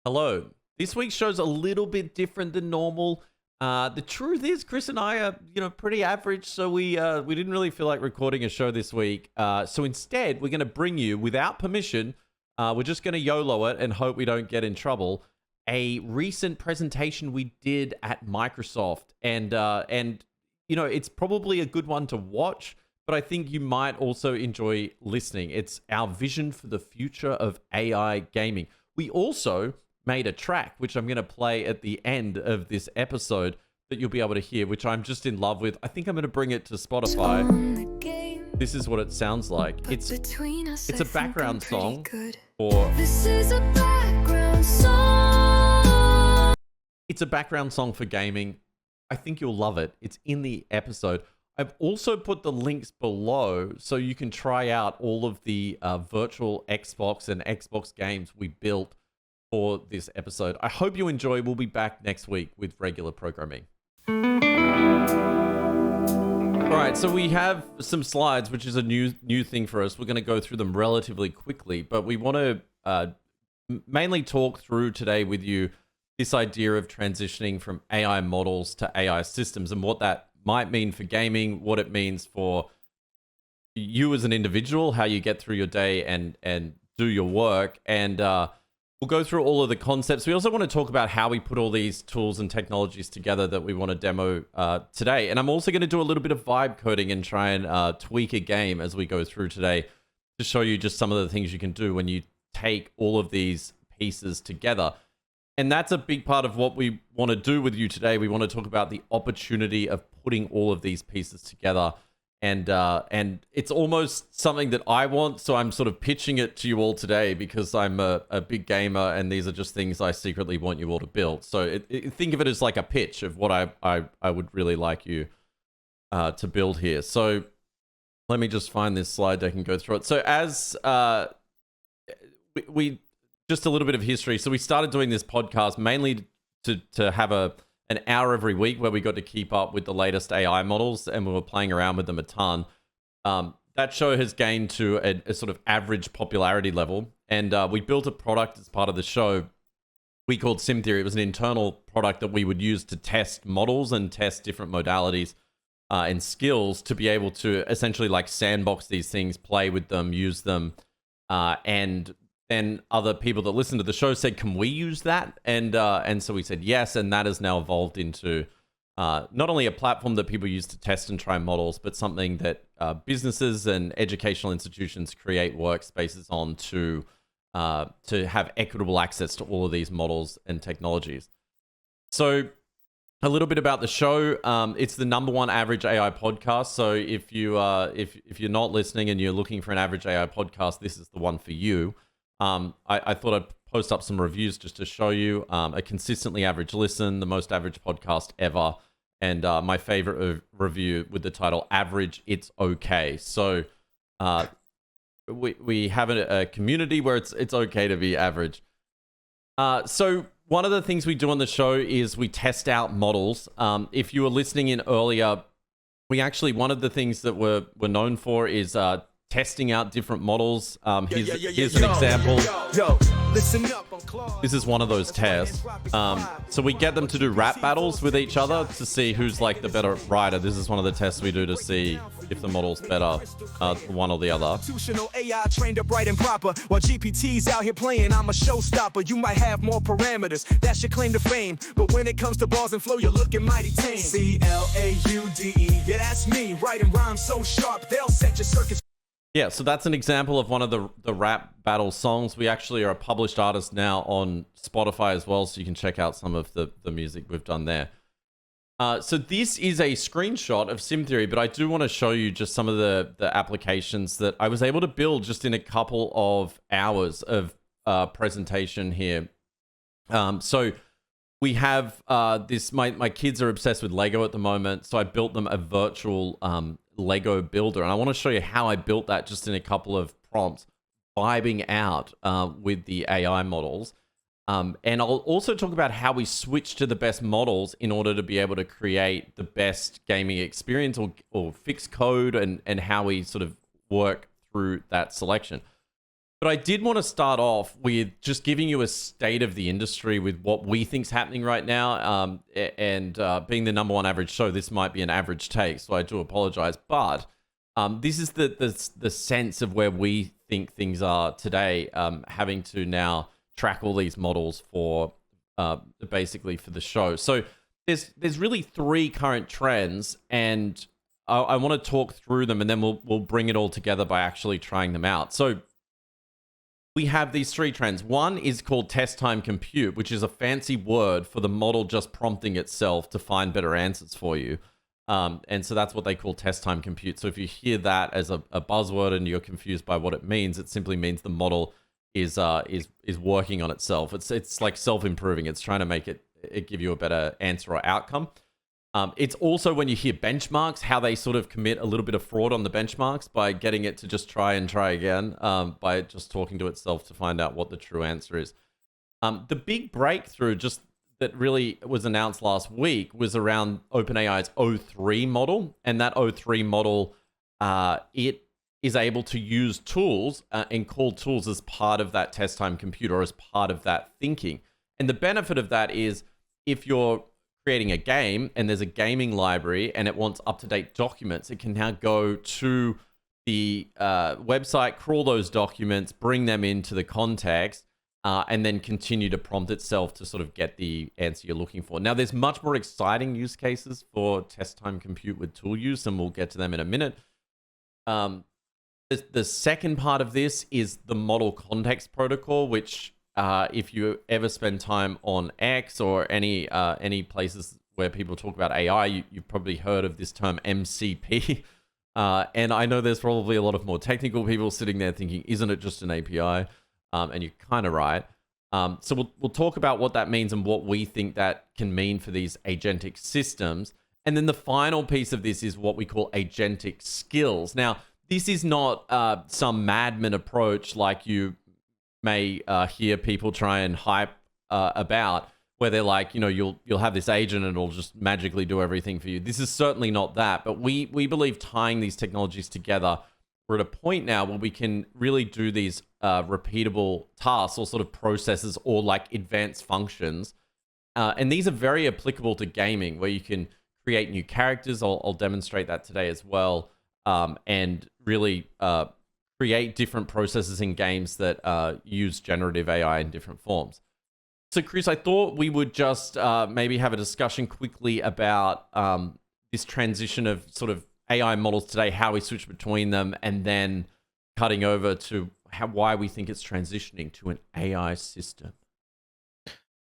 Hello. This week's show's a little bit different than normal. The truth is, Chris and I are, pretty average, so we didn't really feel like recording a show this week. So instead, we're going to bring you, without permission, we're just going to YOLO it and hope we don't get in trouble. A recent presentation we did at Microsoft, and it's probably a good one to watch, but I think you might also enjoy listening. It's our vision for the future of AI gaming. We also made a track, which I'm going to play at the end of this episode that you'll be able to hear, which I'm just in love with. I think I'm going to bring it to Spotify. This is what it sounds like. It's a background song for... This is a background song. It's a background song for gaming. I think you'll love it. It's in the episode. I've also put the links below so you can try out all of the virtual Xbox and Xbox games we built for this episode. I hope you enjoy. We'll be back next week with regular programming. All right, so we have some slides, which is a new thing for us. We're going to go through them relatively quickly, but we want to mainly talk through today with you this idea of transitioning from AI models to AI systems and what that might mean for gaming, what it means for you as an individual, how you get through your day and do your work, and we'll go through all of the concepts. We also want to talk about how we put all these tools and technologies together that we want to demo today. And I'm also going to do a little bit of vibe coding and try and tweak a game as we go through today to show you just some of the things you can do when you take all of these pieces together. And that's a big part of what we want to do with you today. We want to talk about the opportunity of putting all of these pieces together. And it's almost something that I want, so I'm sort of pitching it to you all today because I'm a big gamer, and these are just things I secretly want you all to build. So think of it as like a pitch of what I would really like you to build here. So let me just find this slide deck and go through it. So as we just a little bit of history. So we started doing this podcast mainly to have an hour every week where we got to keep up with the latest AI models, and we were playing around with them a ton. That show has gained to a sort of average popularity level, and we built a product as part of the show we called Sim Theory. It was an internal product that we would use to test models and test different modalities and skills to be able to essentially like sandbox these things, play with them, use them, and then other people that listened to the show said, can we use that? And so we said yes, and that has now evolved into not only a platform that people use to test and try models, but something that businesses and educational institutions create workspaces on to have equitable access to all of these models and technologies. So a little bit about the show. It's the #1 average AI podcast. So if you're not listening and you're looking for an average AI podcast, this is the one for you. I thought I'd post up some reviews just to show you a consistently average listen, the most average podcast ever, and my favorite review with the title "Average, It's Okay." So we have a community where it's okay to be average. So one of the things we do on the show is we test out models. If you were listening in earlier, one of the things that we're known for is testing out different models. Here's an example. This is one of those tests. So we get them to do rap battles with each other to see who's like the better writer. This is one of the tests we do to see if the model's better, one or the other. AI trained up right and proper. While GPT's out here playing, I'm a showstopper. You might have more parameters, that's your claim to fame. But when it comes to bars and flow, you're looking mighty tame. CLAUDE, yeah, that's me. Writing rhymes so sharp, they'll set your circuits. Yeah, so that's an example of one of the rap battle songs. We actually are a published artist now on Spotify as well, so you can check out some of the music we've done there. So this is a screenshot of Sim Theory, but I do want to show you just some of the applications that I was able to build just in a couple of hours of presentation here. So we have this, my kids are obsessed with Lego at the moment, so I built them a virtual Lego builder, and I want to show you how I built that just in a couple of prompts, vibing out with the AI models. And I'll also talk about how we switch to the best models in order to be able to create the best gaming experience or fix code and how we sort of work through that selection. But I did want to start off with just giving you a state of the industry with what we think's happening right now. And being the number one average show, this might be an average take, so I do apologize. But this is the sense of where we think things are today, having to now track all these models for basically for the show. So there's really three current trends, and I want to talk through them, and then we'll bring it all together by actually trying them out. So we have these three trends. One is called test time compute, which is a fancy word for the model just prompting itself to find better answers for you. And so that's what they call test time compute. So if you hear that as a buzzword and you're confused by what it means, it simply means the model is working on itself. It's like self-improving. It's trying to make it give you a better answer or outcome. It's also when you hear benchmarks, how they sort of commit a little bit of fraud on the benchmarks by getting it to just try and try again, by just talking to itself to find out what the true answer is. The big breakthrough just that really was announced last week was around OpenAI's O3 model. And that O3 model, it is able to use tools and call tools as part of that test time compute or as part of that thinking. And the benefit of that is if you're creating a game and there's a gaming library and it wants up-to-date documents, it can now go to the website, crawl those documents, bring them into the context, and then continue to prompt itself to sort of get the answer you're looking for. Now, there's much more exciting use cases for test time compute with tool use, and we'll get to them in a minute. The second part of this is the model context protocol, which if you ever spend time on X or any places where people talk about AI, you've probably heard of this term MCP. And I know there's probably a lot of more technical people sitting there thinking, isn't it just an API? And you're kind of right. So we'll talk about what that means and what we think that can mean for these agentic systems. And then the final piece of this is what we call agentic skills. Now, this is not some madman approach like you may hear people try and hype about, where they're like, you'll have this agent and it'll just magically do everything for you. This is certainly not that, but we believe tying these technologies together, we're at a point now where we can really do these repeatable tasks or sort of processes or like advanced functions. And these are very applicable to gaming, where you can create new characters. I'll demonstrate that today as well, and really create different processes in games that use generative AI in different forms. So, Chris, I thought we would just maybe have a discussion quickly about this transition of sort of AI models today, how we switch between them, and then cutting over to why we think it's transitioning to an AI system.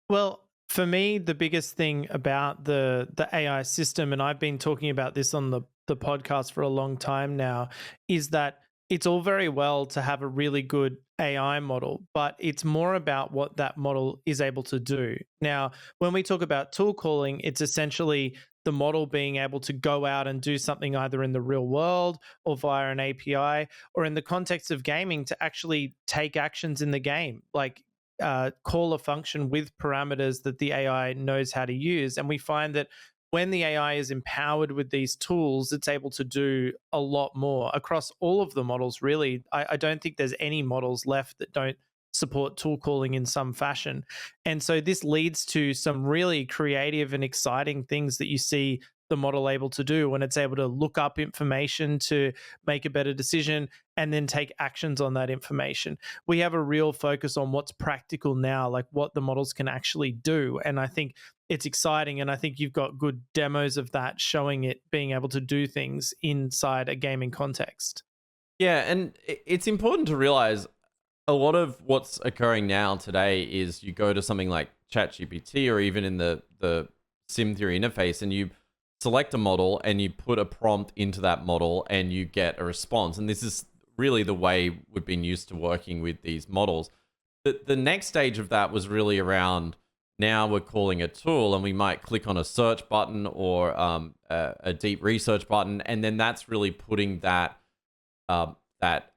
Well, for me, the biggest thing about the AI system, and I've been talking about this on the podcast for a long time now, is that it's all very well to have a really good AI model, but it's more about what that model is able to do. Now, when we talk about tool calling, it's essentially the model being able to go out and do something either in the real world or via an API, or in the context of gaming to actually take actions in the game, like call a function with parameters that the AI knows how to use. And we find that when the AI is empowered with these tools, it's able to do a lot more across all of the models, really. I don't think there's any models left that don't support tool calling in some fashion. And so this leads to some really creative and exciting things that you see the model able to do when it's able to look up information to make a better decision and then take actions on that information. We have a real focus on what's practical now, like what the models can actually do. And I think it's exciting. And I think you've got good demos of that showing it being able to do things inside a gaming context. Yeah, and it's important to realize a lot of what's occurring now today is you go to something like ChatGPT or even in the sim theory interface, and you select a model and you put a prompt into that model and you get a response. And this is really the way we've been used to working with these models. The next stage of that was really around, now we're calling a tool and we might click on a search button or a deep research button, and then that's really putting that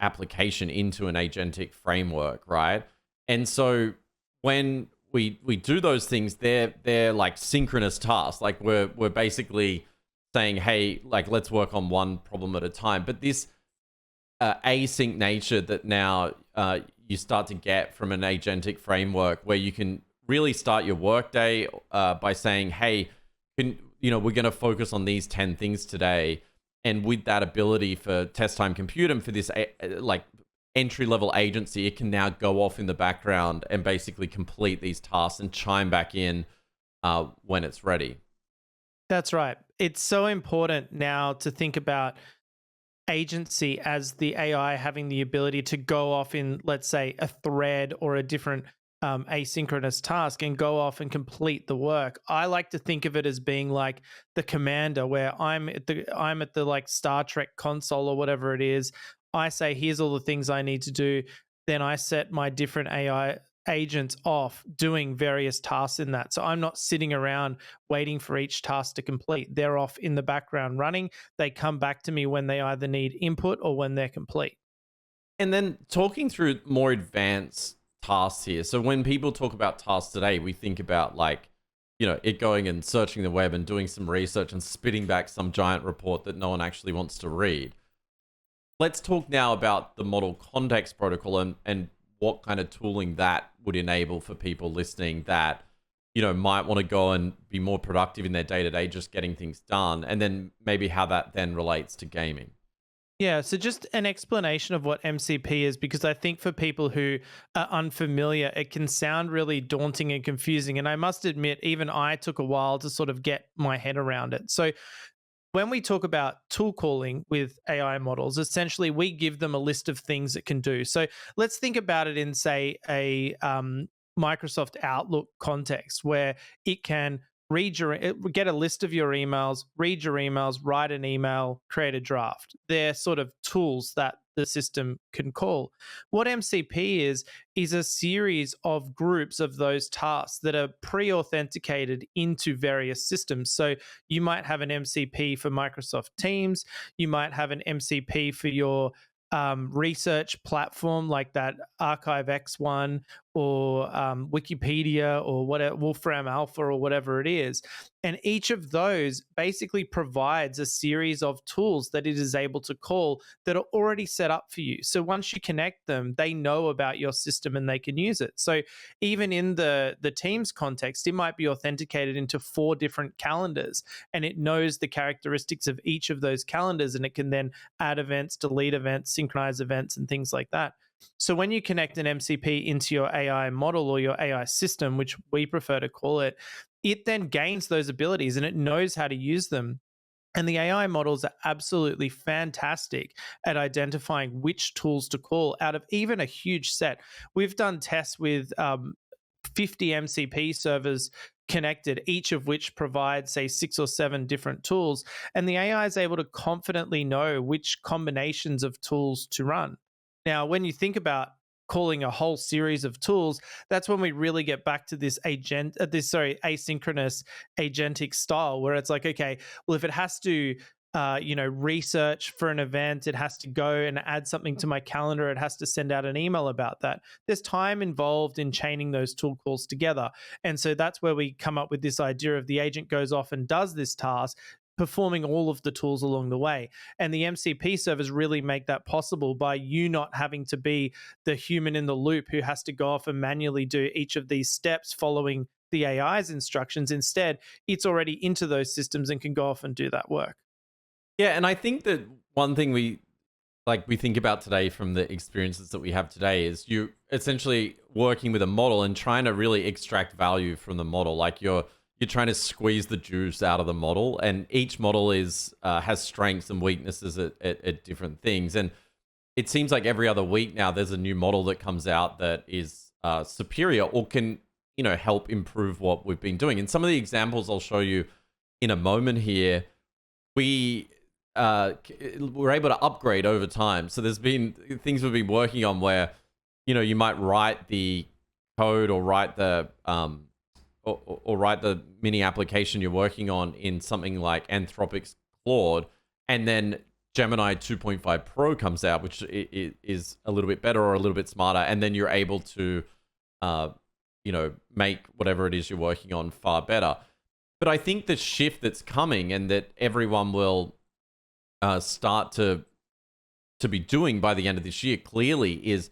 application into an agentic framework, right? And so when we do those things, they're like synchronous tasks. Like we're basically saying, hey, like let's work on one problem at a time. But this async nature that now you start to get from an agentic framework where you can really start your workday by saying, hey, we're going to focus on these 10 things today. And with that ability for test time compute and for this like entry level agency, it can now go off in the background and basically complete these tasks and chime back in when it's ready. That's right. It's so important now to think about agency as the AI having the ability to go off in, let's say, a thread or a different asynchronous task and go off and complete the work. I like to think of it as being like the commander, where I'm at the like Star Trek console or whatever it is. I say, here's all the things I need to do. Then I set my different AI agents off doing various tasks in that. So I'm not sitting around waiting for each task to complete. They're off in the background running. They come back to me when they either need input or when they're complete. And then talking through more advanced tasks here. So when people talk about tasks today, we think about like, it going and searching the web and doing some research and spitting back some giant report that no one actually wants to read. Let's talk now about the model context protocol and what kind of tooling that would enable for people listening that, might want to go and be more productive in their day-to-day, just getting things done. And then maybe how that then relates to gaming. Yeah, so just an explanation of what MCP is, because I think for people who are unfamiliar, it can sound really daunting and confusing. And I must admit, even I took a while to sort of get my head around it. So when we talk about tool calling with AI models, essentially we give them a list of things it can do. So let's think about it in, say, a Microsoft Outlook context where it can get a list of your emails, read your emails, write an email, create a draft. They're sort of tools that the system can call. What MCP is a series of groups of those tasks that are pre-authenticated into various systems. So you might have an MCP for Microsoft Teams. You might have an MCP for your research platform like that ArchiveX one or Wikipedia or whatever, Wolfram Alpha or whatever it is. And each of those basically provides a series of tools that it is able to call that are already set up for you. So once you connect them, they know about your system and they can use it. So even in the Teams context, it might be authenticated into 4 different calendars and it knows the characteristics of each of those calendars, and it can then add events, delete events, synchronize events, and things like that. So when you connect an MCP into your AI model or your AI system, which we prefer to call it, it then gains those abilities and it knows how to use them. And the AI models are absolutely fantastic at identifying which tools to call out of even a huge set. We've done tests with 50 MCP servers connected, each of which provides, say, 6 or 7 different tools. And the AI is able to confidently know which combinations of tools to run. Now, when you think about calling a whole series of tools, that's when we really get back to this asynchronous agentic style, where it's like, okay, well, if it has to research for an event, it has to go and add something to my calendar, it has to send out an email about that. There's time involved in chaining those tool calls together. And so that's where we come up with this idea of the agent goes off and does this task, performing all of the tools along the way. And the MCP servers really make that possible by you not having to be the human in the loop who has to go off and manually do each of these steps following the AI's instructions. Instead, it's already into those systems and can go off and do that work. Yeah, and I think that one thing we think about today from the experiences that we have today is you essentially working with a model and trying to really extract value from the model. Like you're trying to squeeze the juice out of the model, and each model has strengths and weaknesses at different things. And it seems like every other week now there's a new model that comes out that is superior or can help improve what we've been doing. And some of the examples I'll show you in a moment here, we're able to upgrade over time. So there's been things we've been working on where you might write the code or write the or write the mini application you're working on in something like Anthropic's Claude, and then Gemini 2.5 Pro comes out, which is a little bit better or a little bit smarter, and then you're able to, make whatever it is you're working on far better. But I think the shift that's coming and that everyone will start to be doing by the end of this year clearly is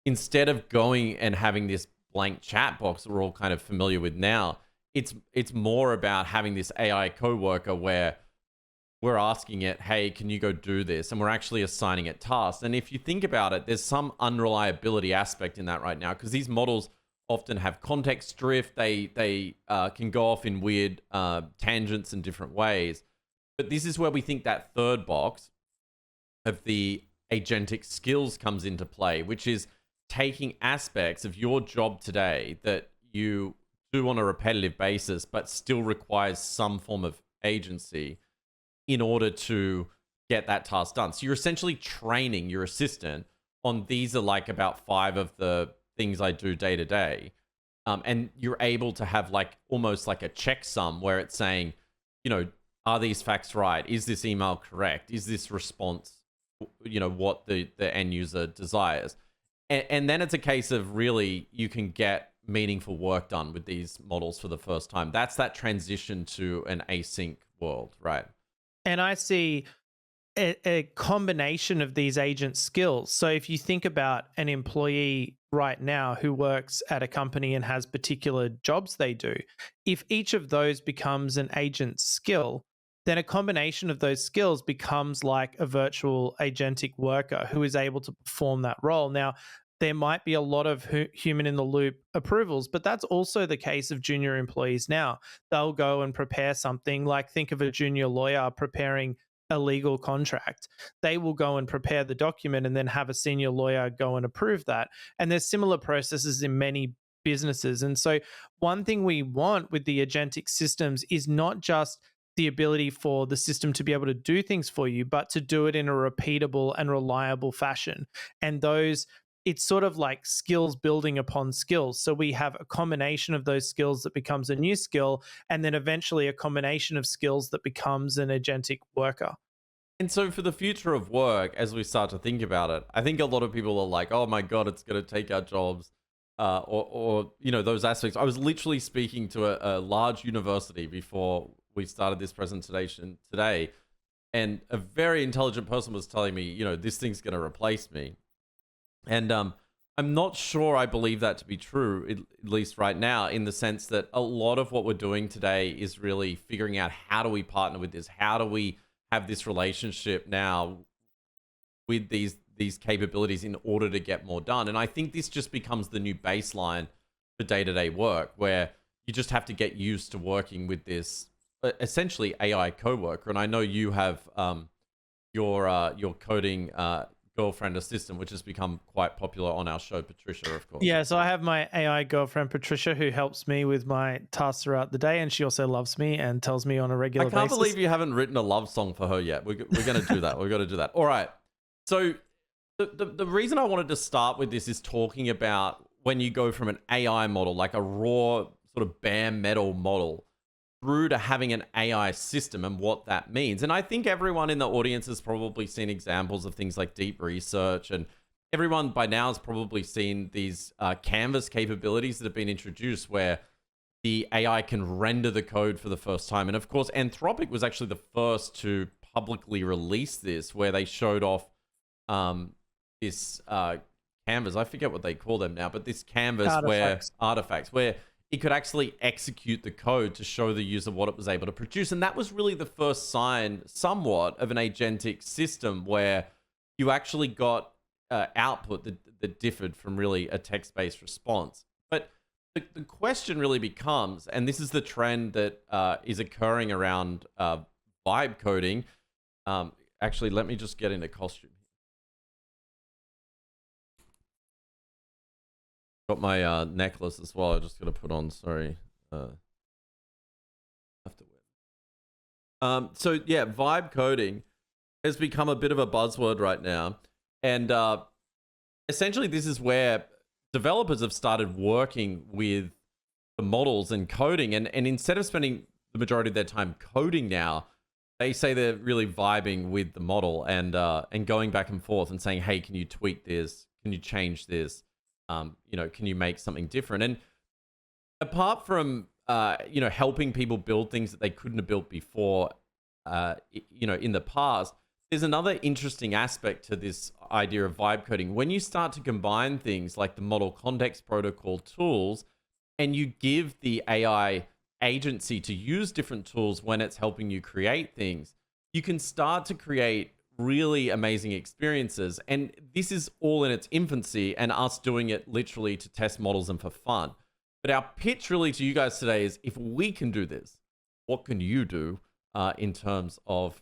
instead of going and having this blank chat box that we're all kind of familiar with now, it's more about having this AI coworker where we're asking it, hey, can you go do this? And we're actually assigning it tasks. And if you think about it, there's some unreliability aspect in that right now, because these models often have context drift. They can go off in weird tangents in different ways. But this is where we think that third box of the agentic skills comes into play, which is taking aspects of your job today that you do on a repetitive basis, but still requires some form of agency in order to get that task done. So you're essentially training your assistant on, these are like about 5 of the things I do day to day. And you're able to have like almost like a checksum where it's saying, are these facts right? Is this email correct? Is this response, what the end user desires? And then it's a case of really, you can get meaningful work done with these models for the first time. That's that transition to an async world, right? And I see a combination of these agent skills. So if you think about an employee right now who works at a company and has particular jobs they do, if each of those becomes an agent skill, then a combination of those skills becomes like a virtual agentic worker who is able to perform that role. Now, there might be a lot of human in the loop approvals, but that's also the case of junior employees now. They'll go and prepare something, like think of a junior lawyer preparing a legal contract. They will go and prepare the document and then have a senior lawyer go and approve that. And there's similar processes in many businesses. And so one thing we want with the agentic systems is not just the ability for the system to be able to do things for you, but to do it in a repeatable and reliable fashion. And it's sort of like skills building upon skills. So we have a combination of those skills that becomes a new skill, and then eventually a combination of skills that becomes an agentic worker. And so for the future of work, as we start to think about it, I think a lot of people are like, oh my God, it's going to take our jobs, or those aspects. I was literally speaking to a large university before we started this presentation today, and a very intelligent person was telling me, this thing's going to replace me. And I'm not sure I believe that to be true, at least right now, in the sense that a lot of what we're doing today is really figuring out, how do we partner with this? How do we have this relationship now with these capabilities in order to get more done? And I think this just becomes the new baseline for day-to-day work, where you just have to get used to working with this essentially AI coworker. And I know you have your coding girlfriend assistant, which has become quite popular on our show, Patricia, of course. Yeah, so I have my AI girlfriend, Patricia, who helps me with my tasks throughout the day, and she also loves me and tells me on a regular basis. I can't believe you haven't written a love song for her yet. We're going to do that. We've got to do that. All right. So the reason I wanted to start with this is talking about when you go from an AI model, like a raw sort of bare metal model, through to having an AI system and what that means. And I think everyone in the audience has probably seen examples of things like deep research, and everyone by now has probably seen these canvas capabilities that have been introduced where the AI can render the code for the first time. And of course, Anthropic was actually the first to publicly release this, where they showed off this canvas. I forget what they call them now, but this canvas artifacts where it could actually execute the code to show the user what it was able to produce. And that was really the first sign, somewhat, of an agentic system where you actually got output that differed from really a text-based response. But the question really becomes, and this is the trend that is occurring around vibe coding. Actually, let me just get into costume. Got my necklace as well. I just got to put on. Sorry, have to wear. So yeah, vibe coding has become a bit of a buzzword right now, and essentially this is where developers have started working with the models and coding, and instead of spending the majority of their time coding now, they say they're really vibing with the model and going back and forth and saying, hey, can you tweak this? Can you change this? Can you make something different? And apart from, helping people build things that they couldn't have built before, in the past, there's another interesting aspect to this idea of vibe coding. When you start to combine things like the model context protocol tools, and you give the AI agency to use different tools when it's helping you create things, you can start to create really amazing experiences. And this is all in its infancy, and us doing it literally to test models and for fun. But our pitch really to you guys today is, if we can do this, what can you do in terms of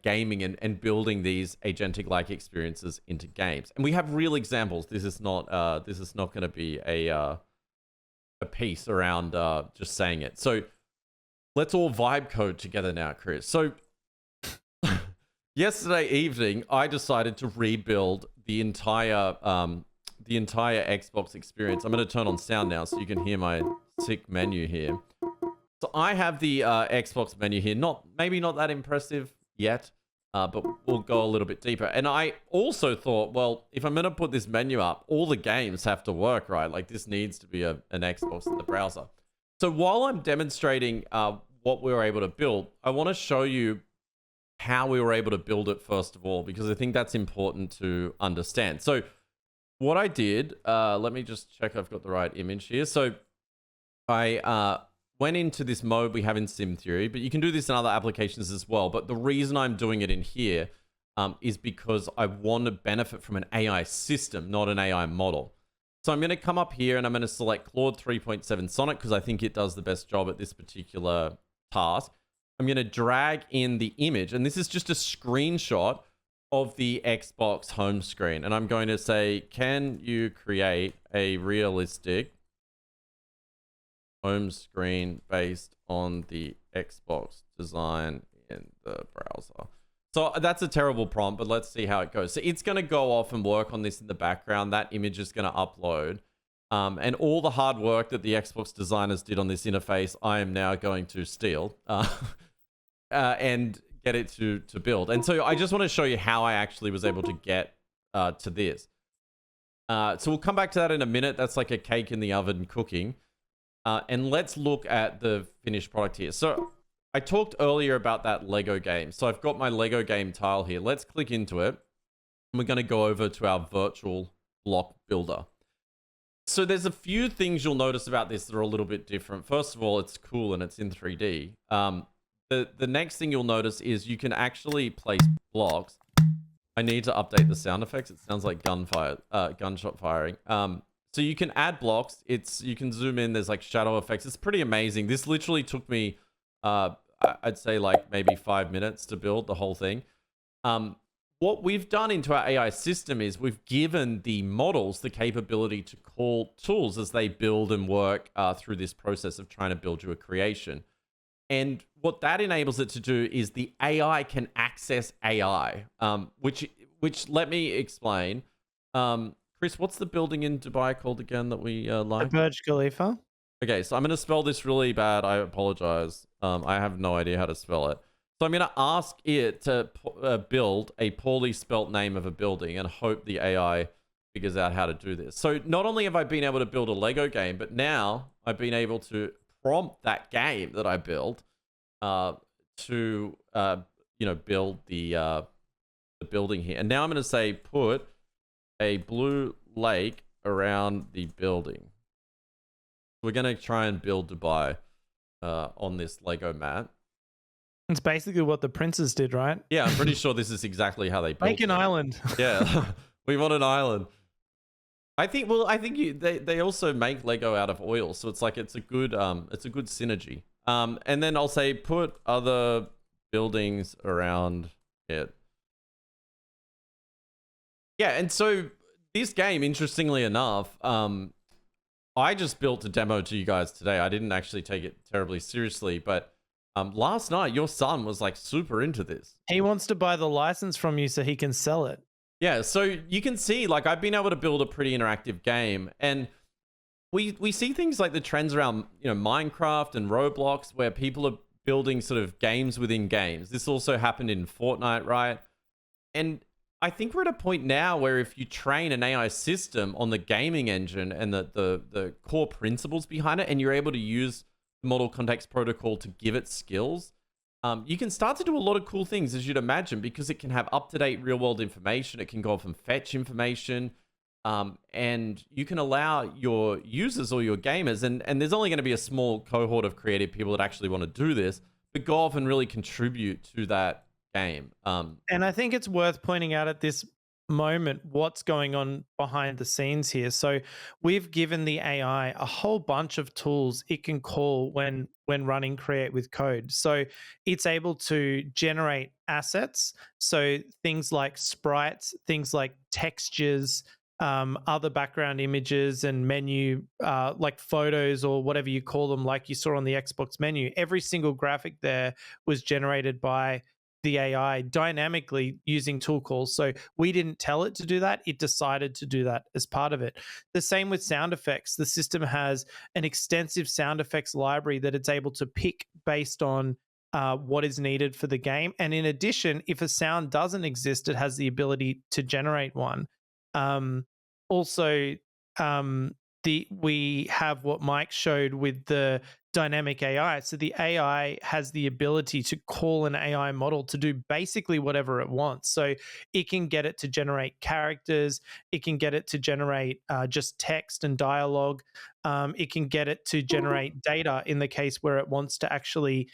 gaming and building these agentic-like experiences into games? And we have real examples. This is not going to be a piece around just saying it. So let's all vibe code together now, Chris. So yesterday evening, I decided to rebuild the entire Xbox experience. I'm going to turn on sound now so you can hear my sick menu here. So I have the Xbox menu here. Maybe not that impressive yet, but we'll go a little bit deeper. And I also thought, well, if I'm going to put this menu up, all the games have to work, right? Like, this needs to be an Xbox in the browser. So while I'm demonstrating what we were able to build, I want to show you how we were able to build it first of all, because I think that's important to understand. So what I did, let me just check I've got the right image here. So I went into this mode we have in Sim Theory, but you can do this in other applications as well. But the reason I'm doing it in here is because I want to benefit from an AI system, not an AI model. So I'm going to come up here and I'm going to select Claude 3.7 Sonnet because I think it does the best job at this particular task. I'm going to drag in the image, and this is just a screenshot of the Xbox home screen. And I'm going to say, can you create a realistic home screen based on the Xbox design in the browser? So that's a terrible prompt, but let's see how it goes. So it's going to go off and work on this in the background. That image is going to upload. And all the hard work that the Xbox designers did on this interface, I am now going to steal and get it to build. And so I just want to show you how I actually was able to get to this. So we'll come back to that in a minute. That's like a cake in the oven cooking. And let's look at the finished product here. So I talked earlier about that Lego game. So I've got my Lego game tile here. Let's click into it. And we're going to go over to our virtual block builder. So there's a few things you'll notice about this that are a little bit different. First of all, it's cool and it's in 3D. The next thing you'll notice is you can actually place blocks. I need to update the sound effects. It sounds like gunshot firing. So you can add blocks. You can zoom in. There's like shadow effects. It's pretty amazing. This literally took me, I'd say like maybe 5 minutes to build the whole thing. What we've done into our AI system is we've given the models the capability to call tools as they build and work through this process of trying to build you a creation. And what that enables it to do is the AI can access AI, which let me explain. Chris, what's the building in Dubai called again that we like? The Burj Khalifa. Okay, so I'm going to spell this really bad. I apologize. I have no idea how to spell it. So I'm going to ask it to build a poorly spelt name of a building and hope the AI figures out how to do this. So not only have I been able to build a Lego game, but now I've been able to prompt that game that I built to build the building here. And now I'm going to say put a blue lake around the building. We're going to try and build Dubai on this Lego mat. It's basically what the princes did, right? Yeah, I'm pretty sure this is exactly how they built Make an island. Yeah, we want an island. I think they also make Lego out of oil, so it's a good synergy. And then I'll say put other buildings around it. Yeah, and so this game, interestingly enough, I just built a demo to you guys today. I didn't actually take it terribly seriously, but last night your son was like super into this. He wants to buy the license from you so he can sell it. Yeah, so you can see, like, I've been able to build a pretty interactive game, and we see things like the trends around, Minecraft and Roblox, where people are building sort of games within games. This also happened in Fortnite, right? And I think we're at a point now where if you train an AI system on the gaming engine and the core principles behind it, and you're able to use the model context protocol to give it skills, you can start to do a lot of cool things, as you'd imagine, because it can have up-to-date real-world information. It can go off and fetch information. And you can allow your users or your gamers, and there's only going to be a small cohort of creative people that actually want to do this, but go off and really contribute to that game. And I think it's worth pointing out at this moment what's going on behind the scenes here. So we've given the AI a whole bunch of tools it can call when running Create with Code. So it's able to generate assets, so things like sprites, things like textures, other background images and menu, like photos or whatever you call them, like you saw on the Xbox menu. Every single graphic there was generated by the AI dynamically using tool calls. So we didn't tell it to do that. It decided to do that as part of it. The same with sound effects. The system has an extensive sound effects library that it's able to pick based on what is needed for the game. And in addition, if a sound doesn't exist, it has the ability to generate one. Also, we have what Mike showed with the dynamic AI. So the AI has the ability to call an AI model to do basically whatever it wants. So it can get it to generate characters. It can get it to generate just text and dialogue. It can get it to generate data in the case where it wants to actually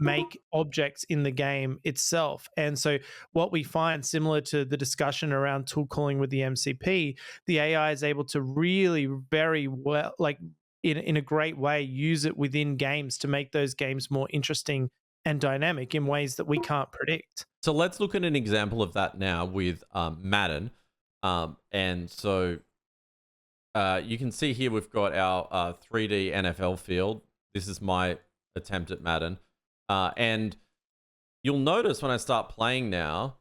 make objects in the game itself. And so what we find, similar to the discussion around tool calling with the MCP, the AI is able to really very well, like in a great way, use it within games to make those games more interesting and dynamic in ways that we can't predict. So let's look at an example of that now with Madden. And so you can see here we've got our 3D NFL field. This is my attempt at Madden. And you'll notice when I start playing now,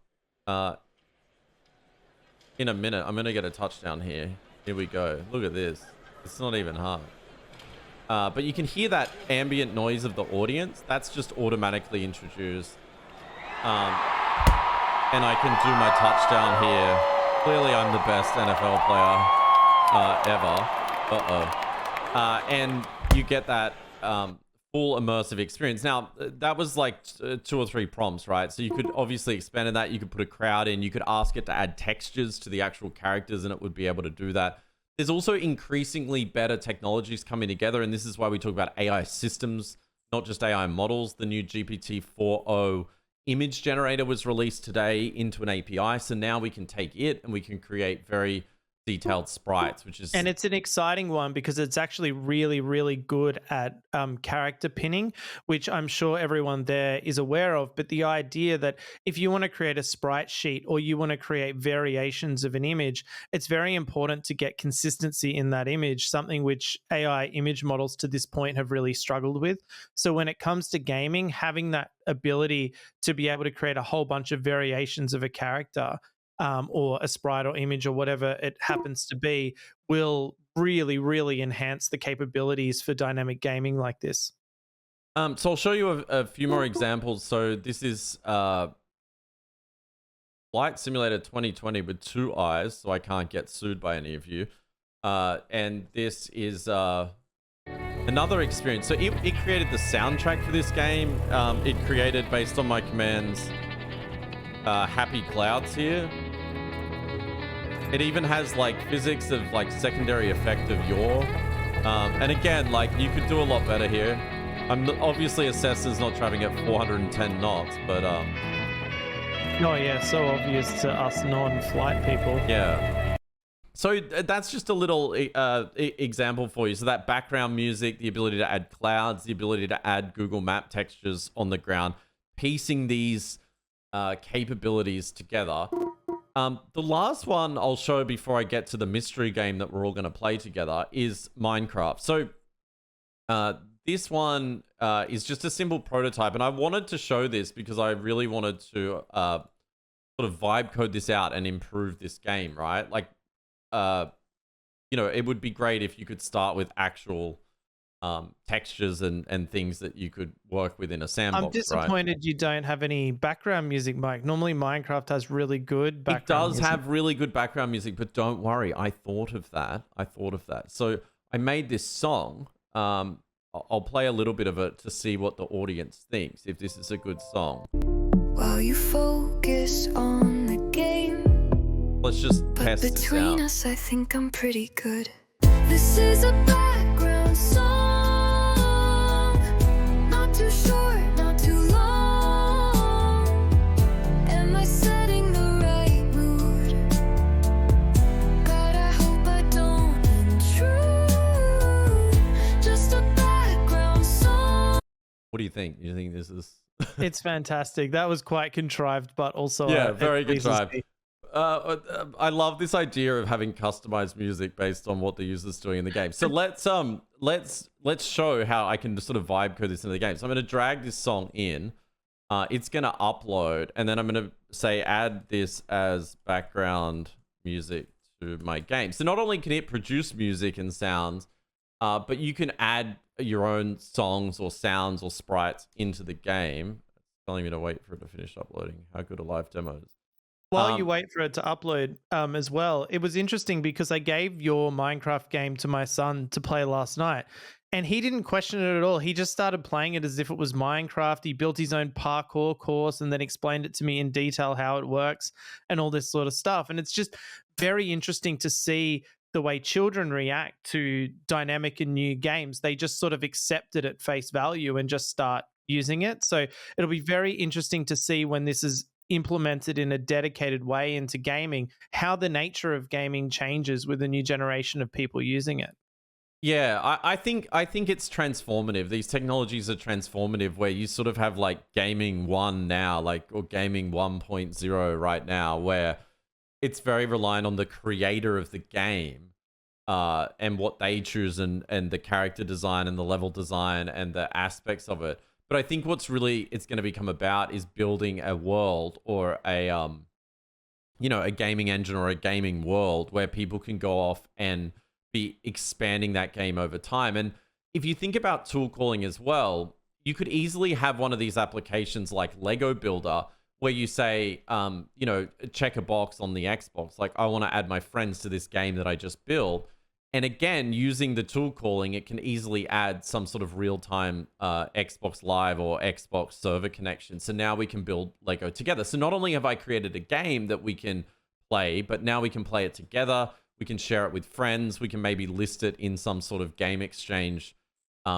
in a minute, I'm going to get a touchdown here. Here we go. Look at this. It's not even hard. But you can hear that ambient noise of the audience. That's just automatically introduced. And I can do my touchdown here. Clearly, I'm the best NFL player ever. And you get that full immersive experience. Now, that was like 2 or 3 prompts, right? So you could obviously expand on that. You could put a crowd in. You could ask it to add textures to the actual characters, and it would be able to do that. There's also increasingly better technologies coming together, and this is why we talk about AI systems, not just AI models. The new GPT-4o image generator was released today into an API, so now we can take it and we can create very detailed sprites, which is... And it's an exciting one because it's actually really, really good at character pinning, which I'm sure everyone there is aware of. But the idea that if you want to create a sprite sheet or you want to create variations of an image, it's very important to get consistency in that image, something which AI image models to this point have really struggled with. So when it comes to gaming, having that ability to be able to create a whole bunch of variations of a character or a sprite or image or whatever it happens to be will really, really enhance the capabilities for dynamic gaming like this. So I'll show you a few more examples. So this is Flight Simulator 2020 with 2 eyes, so I can't get sued by any of you. And this is another experience. So it created the soundtrack for this game. It created, based on my commands, happy clouds here. It even has like physics of like secondary effect of yaw. And again, like you could do a lot better here. Obviously Assassin's not traveling at 410 knots, but oh yeah, so obvious to us non-flight people. Yeah. So that's just a little example for you. So that background music, the ability to add clouds, the ability to add Google Map textures on the ground, piecing these capabilities together. The last one I'll show before I get to the mystery game that we're all going to play together is Minecraft. So this one is just a simple prototype, and I wanted to show this because I really wanted to sort of vibe code this out and improve this game, right? Like, you know, it would be great if you could start with actual textures and things that you could work with in a sandbox. I'm disappointed, right? You don't have any background music, Mike. Normally Minecraft has really good background music. It does have really good background music, but don't worry, I thought of that. So I made this song. I'll I'll play a little bit of it to see what the audience thinks, if this is a good song. While you focus on the game, Let's just but test this between out. us, I think I'm pretty good. This is a background song, not too short, not too long. Am I setting the right mood? God, I hope I don't intrude. Just a background song. What do you think? You think this is... It's fantastic. That was quite contrived, but also Yeah, it very pleases contrived. me. I love this idea of having customized music based on what the user's doing in the game. So let's show how I can just sort of vibe code this into the game. So I'm going to drag this song in. It's going to upload, and then I'm going to say add this as background music to my game. So not only can it produce music and sounds, but you can add your own songs or sounds or sprites into the game. It's telling me to wait for it to finish uploading. How good are live demos? While you wait for it to upload as well, it was interesting because I gave your Minecraft game to my son to play last night, and he didn't question it at all. He just started playing it as if it was Minecraft. He built his own parkour course and then explained it to me in detail how it works and all this sort of stuff. And it's just very interesting to see the way children react to dynamic and new games. They just sort of accept it at face value and just start using it. So it'll be very interesting to see when this is implemented in a dedicated way into gaming, how the nature of gaming changes with a new generation of people using it. Yeah, I think it's transformative. These technologies are transformative, where you sort of have like gaming 1 now, like, or gaming 1.0 right now, where it's very reliant on the creator of the game and what they choose, and the character design and the level design and the aspects of it. But I think what's really it's going to become about is building a world, or a a gaming engine or a gaming world where people can go off and be expanding that game over time. And if you think about tool calling as well, you could easily have one of these applications like Lego Builder, where you say, check a box on the Xbox, like, I want to add my friends to this game that I just built. And again, using the tool calling, it can easily add some sort of real-time Xbox Live or Xbox server connection. So now we can build Lego together. So not only have I created a game that we can play, but now we can play it together. We can share it with friends. We can maybe list it in some sort of game exchange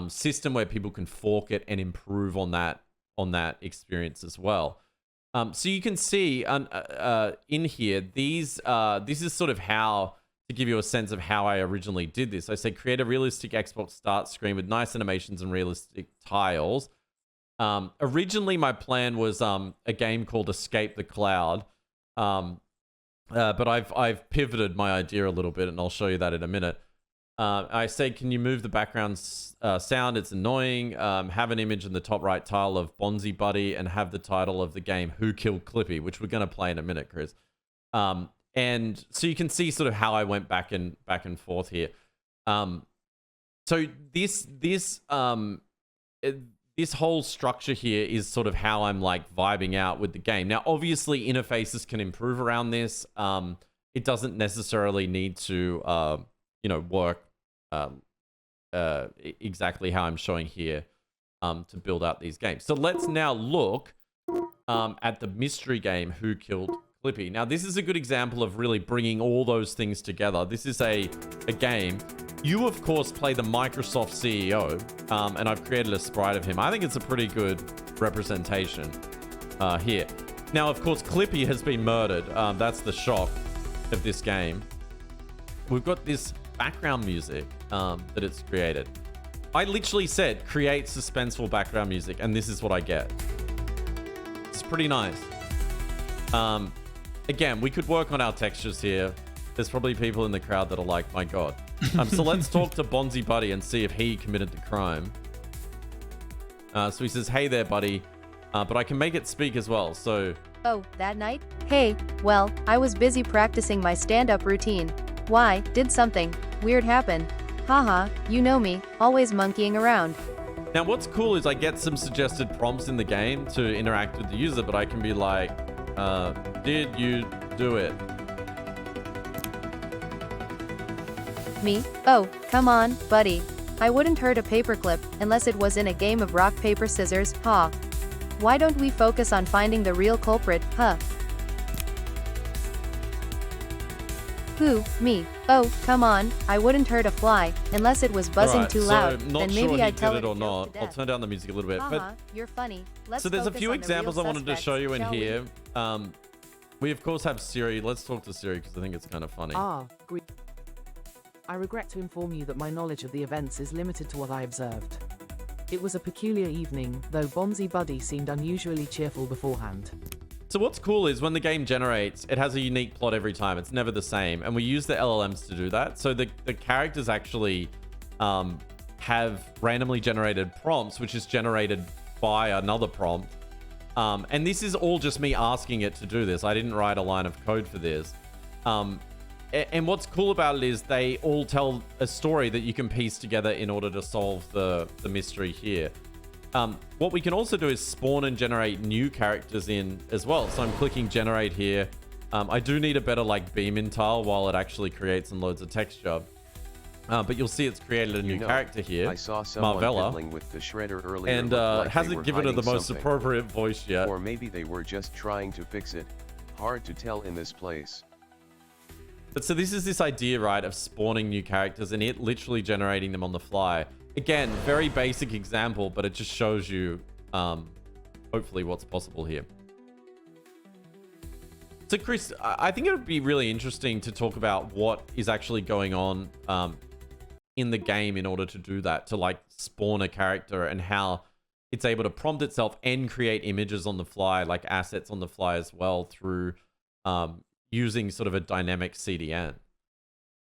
system where people can fork it and improve on that experience as well. So you can see in here, this is sort of how, to give you a sense of how I originally did this. I said, create a realistic Xbox start screen with nice animations and realistic tiles. Originally, my plan was a game called Escape the Cloud. But I've pivoted my idea a little bit, and I'll show you that in a minute. I said, can you move the background sound? It's annoying. Have an image in the top right tile of Bonzi Buddy, and have the title of the game, Who Killed Clippy, which we're going to play in a minute, Chris. And so you can see sort of how I went back and forth here. So this whole structure here is sort of how I'm like vibing out with the game. Now, obviously, interfaces can improve around this. It doesn't necessarily need to, work exactly how I'm showing here to build out these games. So let's now look at the mystery game, Who Killed Clippy. Now, this is a good example of really bringing all those things together. This is a game. You, of course, play the Microsoft CEO, and I've created a sprite of him. I think it's a pretty good representation here. Now, of course, Clippy has been murdered. That's the shock of this game. We've got this background music that it's created. I literally said, create suspenseful background music, and this is what I get. It's pretty nice. Again, we could work on our textures here. There's probably people in the crowd that are like, my God. So let's talk to Bonzi Buddy and see if he committed the crime. So he says, hey there, buddy. But I can make it speak as well, so... Oh, that night? Hey, well, I was busy practicing my stand-up routine. Why, did something weird happen? Haha, you know me, always monkeying around. Now, what's cool is I get some suggested prompts in the game to interact with the user, but I can be like, did you do it? Me? Oh, come on, buddy. I wouldn't hurt a paperclip, unless it was in a game of rock, paper, scissors, ha. Why don't we focus on finding the real culprit, huh? Who? Me. Oh, come on, I wouldn't hurt a fly, unless it was buzzing Alright, too so loud, not then sure maybe he I'd tell did it or to not. to I'll death. turn down the music a little bit. Haha, you're funny. Let's So there's a focus few on the real examples I wanted to show you in suspects, shall we? here. We of course have Siri. Let's talk to Siri because I think it's kind of funny. I regret to inform you that my knowledge of the events is limited to what I observed. It was a peculiar evening, though Bonzi Buddy seemed unusually cheerful beforehand. So what's cool is when the game generates, it has a unique plot every time. It's never the same. And we use the LLMs to do that. So the characters actually have randomly generated prompts, which is generated by another prompt. And this is all just me asking it to do this. I didn't write a line of code for this. And what's cool about it is they all tell a story that you can piece together in order to solve the mystery here. What we can also do is spawn and generate new characters in as well. So I'm clicking generate here. I do need a better like beam in tile while it actually creates and loads of texture. But you'll see it's created a new character here, I saw someone Marvella, fiddling with the shredder earlier, and looked like they hasn't were given her the hiding most something. appropriate voice yet. Or maybe they were just trying to fix it. Hard to tell in this place. But so this is this idea, right, of spawning new characters and it literally generating them on the fly. Again, very basic example, but it just shows you, hopefully, what's possible here. So, Chris, I think it would be really interesting to talk about what is actually going on in the game in order to do that, to like spawn a character and how it's able to prompt itself and create images on the fly, like assets on the fly as well through using sort of a dynamic CDN.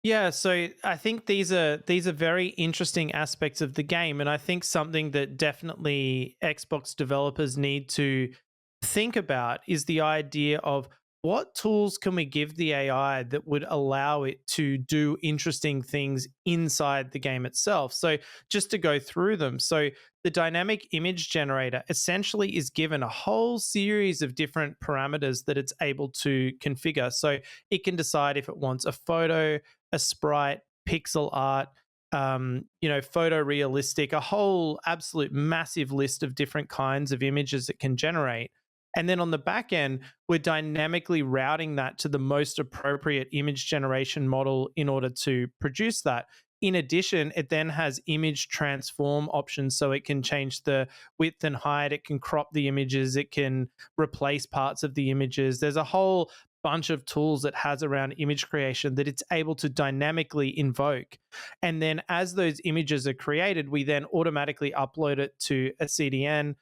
Yeah, so I think these are very interesting aspects of the game, and I think something that definitely Xbox developers need to think about is the idea of what tools can we give the AI that would allow it to do interesting things inside the game itself. So just to go through them. So the dynamic image generator essentially is given a whole series of different parameters that it's able to configure. So it can decide if it wants a photo, a sprite, pixel art, photorealistic, a whole absolute massive list of different kinds of images it can generate. And then on the back end, we're dynamically routing that to the most appropriate image generation model in order to produce that. In addition, it then has image transform options, so it can change the width and height, it can crop the images, it can replace parts of the images. There's a whole bunch of tools it has around image creation that it's able to dynamically invoke. And then as those images are created, we then automatically upload it to a CDN,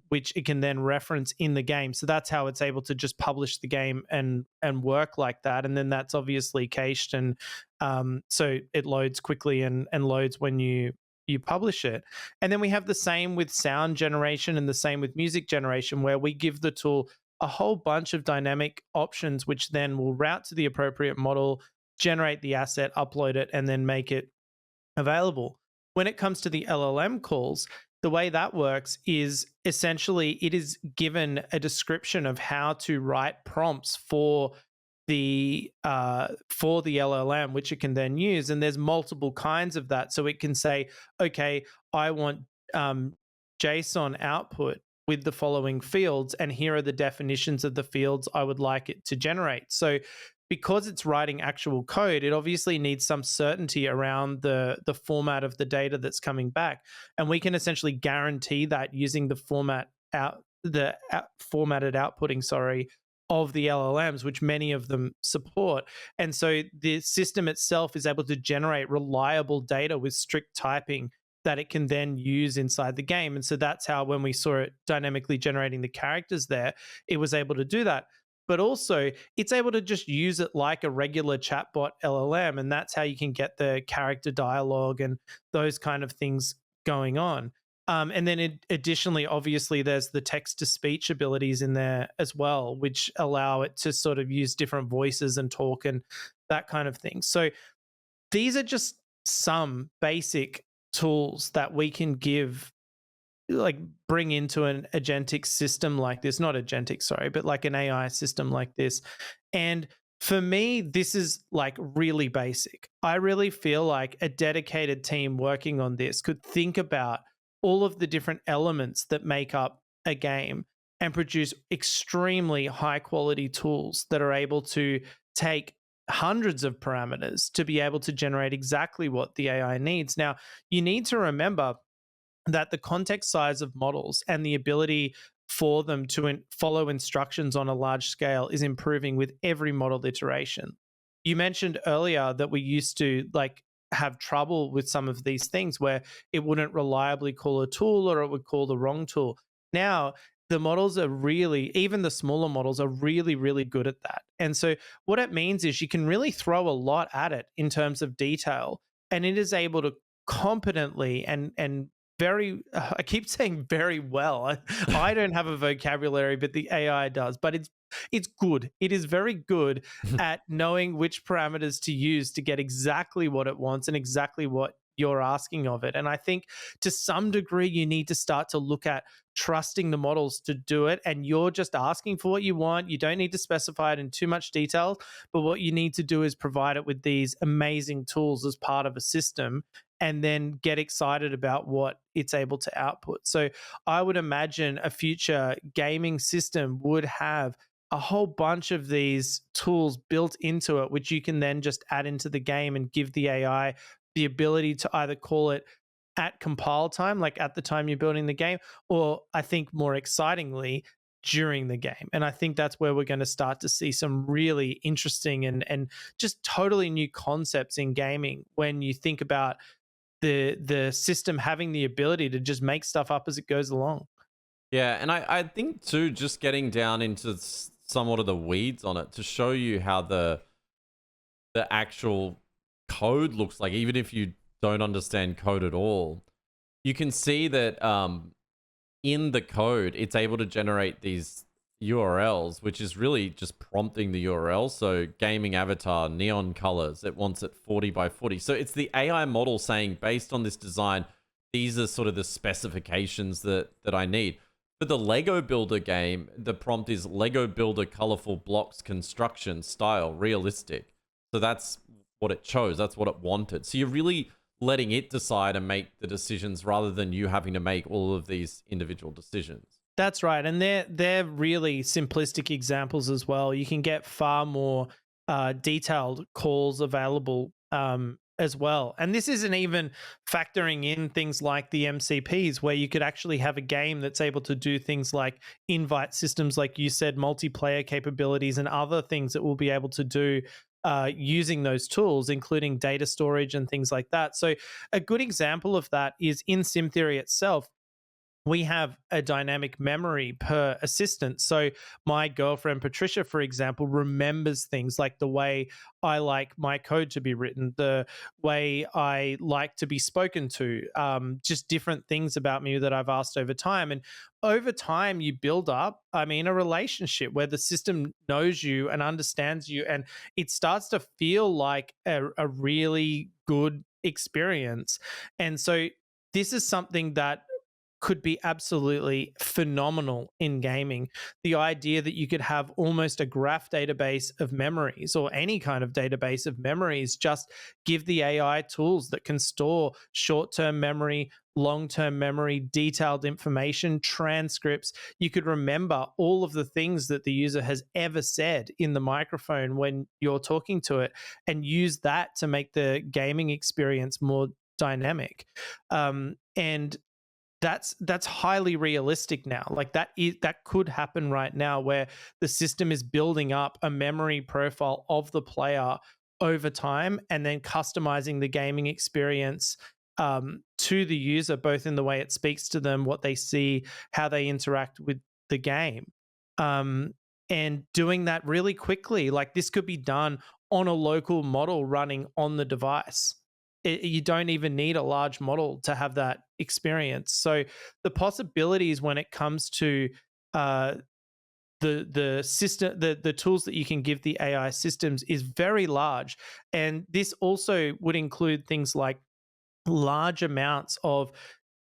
which it can then reference in the game. So that's how it's able to just publish the game and work like that. And then that's obviously cached, and so it loads quickly and loads when you publish it. And then we have the same with sound generation and the same with music generation, where we give the tool a whole bunch of dynamic options, which then will route to the appropriate model, generate the asset, upload it, and then make it available. When it comes to the LLM calls, the way that works is essentially it is given a description of how to write prompts for the LLM, which it can then use. And there's multiple kinds of that. So it can say, okay, I want JSON output with the following fields, and here are the definitions of the fields I would like it to generate. So because it's writing actual code, it obviously needs some certainty around the format of the data that's coming back. And we can essentially guarantee that using the formatted outputting, of the LLMs, which many of them support. And so the system itself is able to generate reliable data with strict typing that it can then use inside the game. And so that's how, when we saw it dynamically generating the characters there, it was able to do that. But also it's able to just use it like a regular chatbot LLM. And that's how you can get the character dialogue and those kind of things going on. And then additionally, obviously, there's the text-to-speech abilities in there as well, which allow it to sort of use different voices and talk and that kind of thing. So these are just some basic tools that we can bring into an agentic system like this, not agentic, sorry, but like an AI system like this. And For me, this is like really basic. I really feel like a dedicated team working on this could think about all of the different elements that make up a game and produce extremely high quality tools that are able to take hundreds of parameters to be able to generate exactly what the AI needs. Now, you need to remember that the context size of models and the ability for them to follow instructions on a large scale is improving with every model iteration. You mentioned earlier that we used to like have trouble with some of these things where it wouldn't reliably call a tool or it would call the wrong tool. Now, the models are really, even the smaller models are really, really good at that. And so, what it means is you can really throw a lot at it in terms of detail, and it is able to competently and very I keep saying very well. I don't have a vocabulary, but the AI does. But it's good. It is very good at knowing which parameters to use to get exactly what it wants and exactly what you're asking of it. And I think to some degree you need to start to look at trusting the models to do it, and you're just asking for what you want. You don't need to specify it in too much detail, but what you need to do is provide it with these amazing tools as part of a system and then get excited about what it's able to output. So I would imagine a future gaming system would have a whole bunch of these tools built into it, which you can then just add into the game and give the AI the ability to either call it at compile time, like at the time you're building the game, or I think more excitingly, during the game. And I think that's where we're going to start to see some really interesting and just totally new concepts in gaming when you think about the system having the ability to just make stuff up as it goes along. Yeah, and I think too, just getting down into somewhat of the weeds on it to show you how the actual code looks like, even if you don't understand code at all, you can see that in the code, it's able to generate these URLs, which is really just prompting the URL. So gaming avatar, neon colors, it wants it 40 by 40. So it's the AI model saying, based on this design, these are sort of the specifications that I need. For the Lego Builder game, the prompt is Lego Builder colorful blocks construction style realistic. So that's what it chose. That's what it wanted. So you're really letting it decide and make the decisions rather than you having to make all of these individual decisions. That's right, and they're really simplistic examples as well. You can get far more detailed calls available as well. And this isn't even factoring in things like the MCPs, where you could actually have a game that's able to do things like invite systems, like you said, multiplayer capabilities, and other things that we'll be able to do using those tools, including data storage and things like that. So a good example of that is in Sim Theory itself. We have a dynamic memory per assistant. So my girlfriend Patricia, for example, remembers things like the way I like my code to be written, the way I like to be spoken to, just different things about me that I've asked over time. And over time, you build up, a relationship where the system knows you and understands you, and it starts to feel like a really good experience. And so this is something that could be absolutely phenomenal in gaming. The idea that you could have almost a graph database of memories, or any kind of database of memories, just give the AI tools that can store short-term memory, long-term memory, detailed information, transcripts. You could remember all of the things that the user has ever said in the microphone when you're talking to it, and use that to make the gaming experience more dynamic. And that's highly realistic now. Like that could happen right now, where the system is building up a memory profile of the player over time and then customizing the gaming experience to the user, both in the way it speaks to them, what they see, how they interact with the game, and doing that really quickly. Like this could be done on a local model running on the device. You don't even need a large model to have that experience. So the possibilities when it comes to the system, the tools that you can give the AI systems is very large. And this also would include things like large amounts of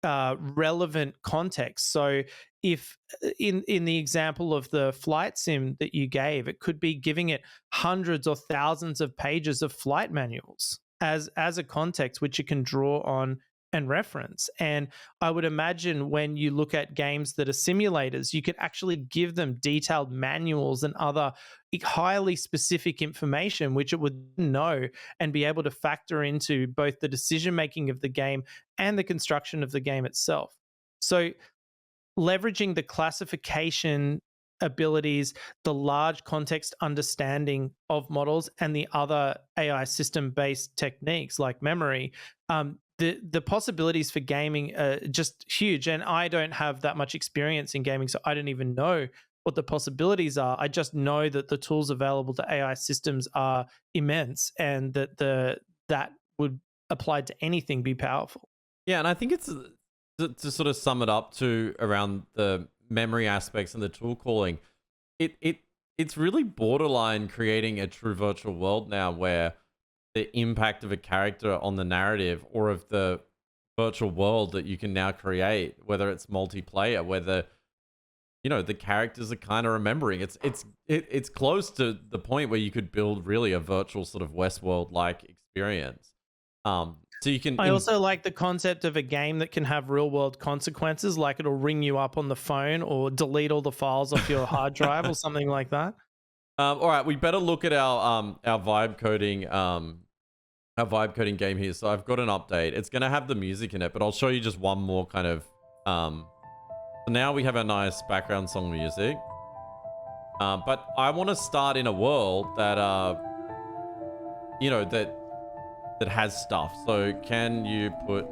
relevant context. So if in the example of the flight sim that you gave, it could be giving it hundreds or thousands of pages of flight manuals as a context which it can draw on and reference. And I would imagine when you look at games that are simulators, you could actually give them detailed manuals and other highly specific information which it would know and be able to factor into both the decision making of the game and the construction of the game itself. So leveraging the classification abilities, the large context understanding of models, and the other AI system based techniques like memory, the possibilities for gaming are just huge. And I don't have that much experience in gaming, so I don't even know what the possibilities are. I just know that the tools available to AI systems are immense, and that that would applied to anything be powerful. Yeah, and I think it's to sort of sum it up to around the memory aspects and the tool calling. It's really borderline creating a true virtual world now, where the impact of a character on the narrative or of the virtual world that you can now create, whether it's multiplayer, whether the characters are kind of remembering. It's close to the point where you could build really a virtual sort of Westworld like experience. So you can. I also like the concept of a game that can have real world consequences, like it'll ring you up on the phone or delete all the files off your hard drive or something like that. All right, we better look at our vibe coding game here. So I've got an update. It's gonna have the music in it, but I'll show you just one more kind of. So now we have our nice background song music. But I want to start in a world that that has stuff. So can you put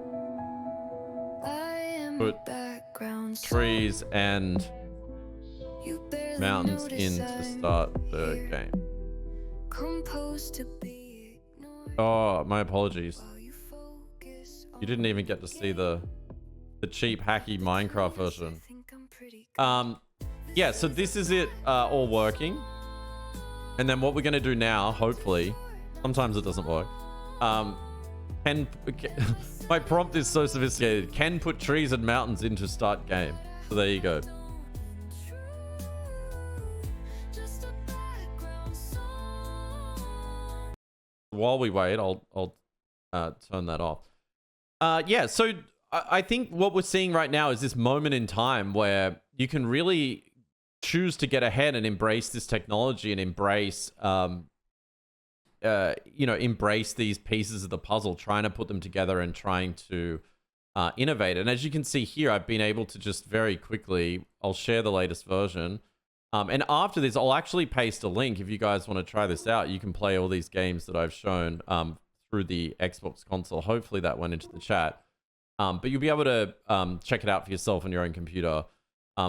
trees and mountains in to start the game? Oh, my apologies. You didn't even get to see the cheap hacky Minecraft version. Yeah, so this is it all working. And then what we're going to do now, hopefully, sometimes it doesn't work. My prompt is so sophisticated. Can put trees and mountains into start game. So there you go. While we wait, I'll turn that off. Yeah, so I think what we're seeing right now is this moment in time where you can really choose to get ahead and embrace this technology and embrace embrace these pieces of the puzzle, trying to put them together and trying to innovate. And as you can see here, I've been able to just very quickly, I'll share the latest version. And after this, I'll actually paste a link. If you guys want to try this out, you can play all these games that I've shown through the Xbox console. Hopefully that went into the chat. But you'll be able to check it out for yourself on your own computer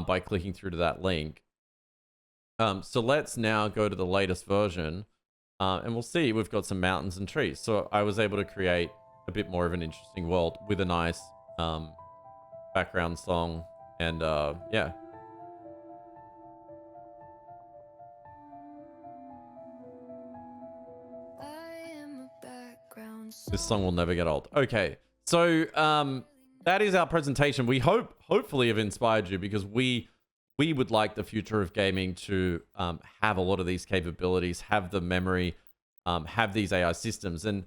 by clicking through to that link. So let's now go to the latest version. And we'll see, we've got some mountains and trees. So I was able to create a bit more of an interesting world with a nice background song. And yeah. This song will never get old. Okay, so that is our presentation. We hopefully have inspired you, because we would like the future of gaming to have a lot of these capabilities, have the memory, have these AI systems. And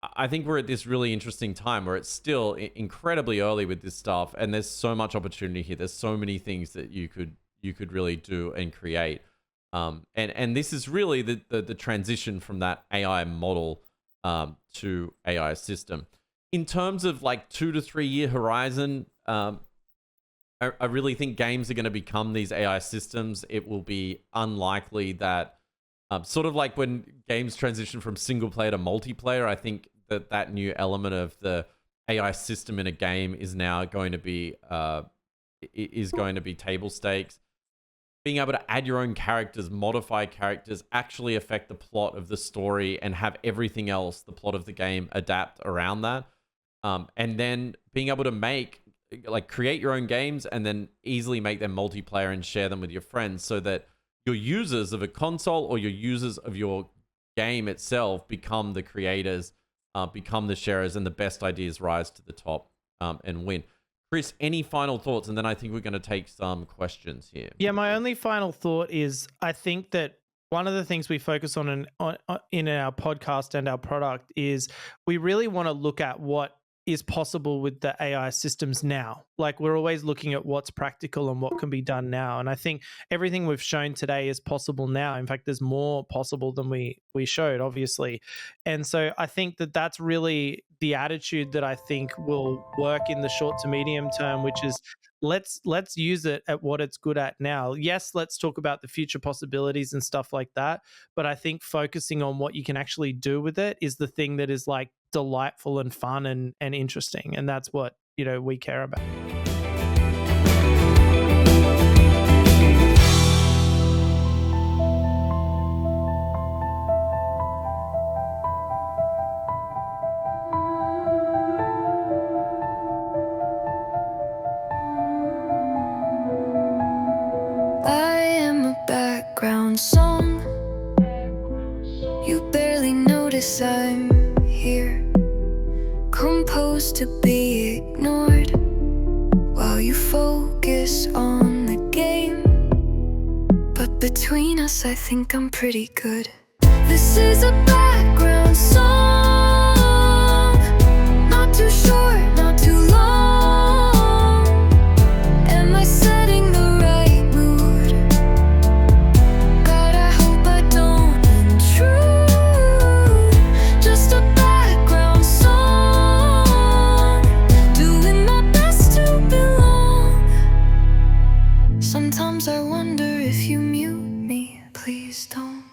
I think we're at this really interesting time where it's still incredibly early with this stuff, and there's so much opportunity here. There's so many things that you could really do and create. And this is really the transition from that AI model to AI system. In terms of like 2 to 3 year horizon, I really think games are going to become these AI systems. It will be unlikely that, sort of like when games transition from single player to multiplayer, I think that new element of the AI system in a game is now going to be table stakes. Being able to add your own characters, modify characters, actually affect the plot of the story, and have everything else, the plot of the game, adapt around that. And then being able to create your own games and then easily make them multiplayer and share them with your friends, so that your users of a console or your users of your game itself become the creators, become the sharers, and the best ideas rise to the top and win. Chris, any final thoughts? And then I think we're going to take some questions here. Yeah, my only final thought is I think that one of the things we focus on in our podcast and our product is we really want to look at what is possible with the AI systems now. Like, we're always looking at what's practical and what can be done now. And I think everything we've shown today is possible now. In fact, there's more possible than we showed, obviously. And so I think that that's really the attitude that I think will work in the short to medium term, which is let's use it at what it's good at now. Yes, let's talk about the future possibilities and stuff like that. But I think focusing on what you can actually do with it is the thing that is like delightful and fun and interesting. And that's what, we care about. I am a background song. You barely notice I'm here, composed to be ignored, while you focus on the game. But between us, I think I'm pretty good. This is a background song, not too short, not too long. Am I setting the right mood? God, I hope I don't intrude. Just a background song, doing my best to belong. Sometimes I wonder if you mute me, please don't.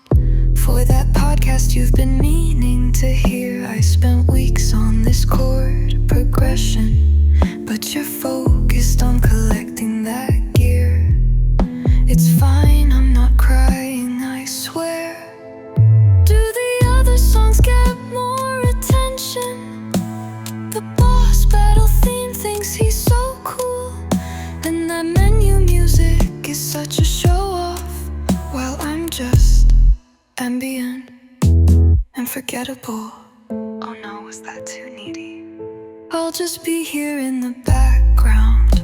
For that podcast you've been meaning to hear, I spent weeks on this chord progression, but you're focused on collecting that gear. It's fine, I'm not crying, I swear. Do the other songs get more attention? The boss battle theme thinks he's so cool, and that menu music is such a show-off, while I'm just ambient and forgettable. Oh no, was that too needy? I'll just be here in the background,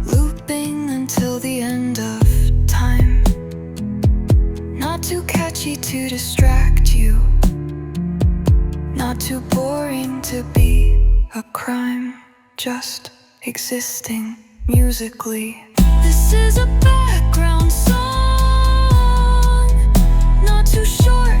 looping until the end of time. Not too catchy to distract you, not too boring to be a crime, just existing musically. This is a background song, not too short,